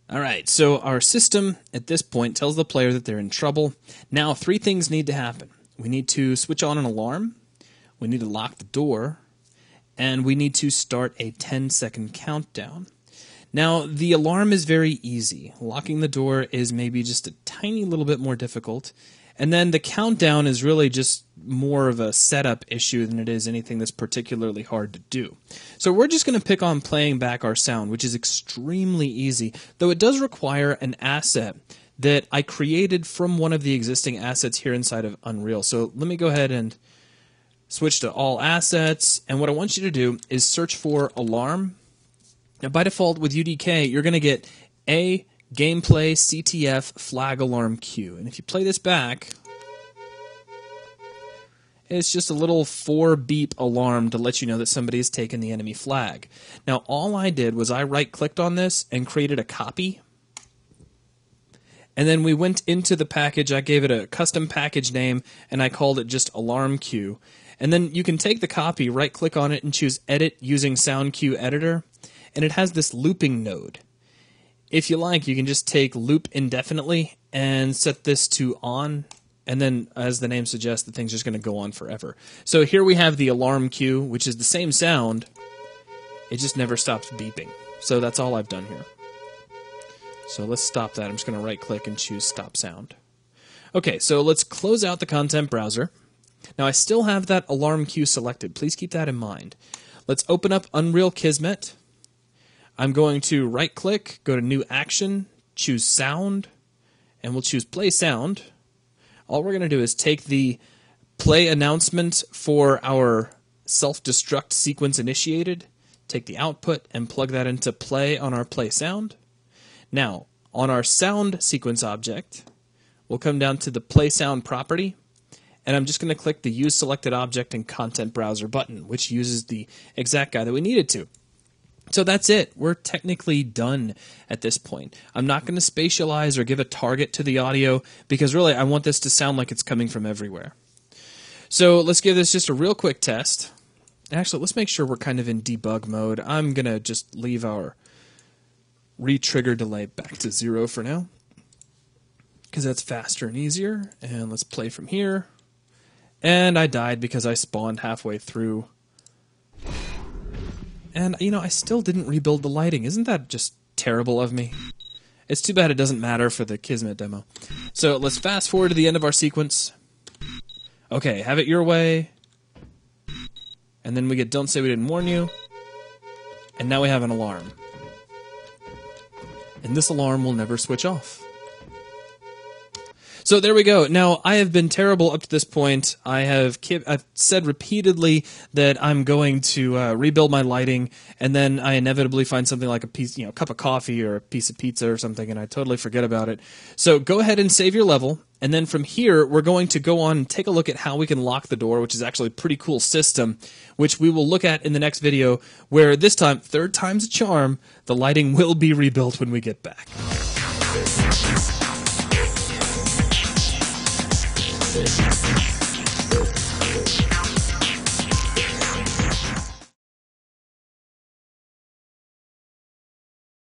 Alright, so our system at this point tells the player that they're in trouble. Now, three things need to happen. We need to switch on an alarm, we need to lock the door, and we need to start a 10-second countdown. Now, the alarm is very easy. Locking the door is maybe just a tiny little bit more difficult. And then the countdown is really just more of a setup issue than it is anything that's particularly hard to do. So we're just going to pick on playing back our sound, which is extremely easy, though it does require an asset that I created from one of the existing assets here inside of Unreal. So let me go ahead and switch to all assets, and what I want you to do is search for alarm. Now by default with UDK, you're going to get a gameplay CTF flag alarm cue. And if you play this back, it's just a little 4-beep alarm to let you know that somebody has taken the enemy flag. Now all I did was I right-clicked on this and created a copy. And then we went into the package, I gave it a custom package name, and I called it just alarm cue. And then you can take the copy, right-click on it, and choose Edit using Sound Cue Editor. And it has this looping node. If you like, you can just take loop indefinitely and set this to on, and then, as the name suggests, the thing's just going to go on forever. So here we have the alarm cue, which is the same sound. It just never stops beeping. So that's all I've done here. So let's stop that. I'm just going to right-click and choose Stop Sound. Okay, so let's close out the content browser. Now I still have that alarm cue selected. Please keep that in mind. Let's open up Unreal Kismet. I'm going to right-click, go to New Action, choose Sound, and we'll choose Play Sound. All we're going to do is take the play announcement for our self-destruct sequence initiated, take the output, and plug that into play on our Play Sound. Now, on our sound sequence object, we'll come down to the Play Sound property, and I'm just going to click the Use Selected Object in Content Browser button, which uses the exact guy that we needed to. So that's it. We're technically done at this point. I'm not going to spatialize or give a target to the audio because really I want this to sound like it's coming from everywhere. So let's give this just a real quick test. Actually, let's make sure we're kind of in debug mode. I'm going to just leave our re-trigger delay back to 0 for now because that's faster and easier. And let's play from here. And I died because I spawned halfway through. And, you know, I still didn't rebuild the lighting. Isn't that just terrible of me? It's too bad it doesn't matter for the Kismet demo. So let's fast forward to the end of our sequence. Okay, have it your way. And then we get Don't Say We Didn't Warn You. And now we have an alarm. And this alarm will never switch off. So there we go. Now, I have been terrible up to this point. I've said repeatedly that I'm going to rebuild my lighting, and then I inevitably find something like a cup of coffee or a piece of pizza or something, and I totally forget about it. So go ahead and save your level, and then from here, we're going to go on and take a look at how we can lock the door, which is actually a pretty cool system, which we will look at in the next video, where this time, third time's a charm, the lighting will be rebuilt when we get back. Kismet.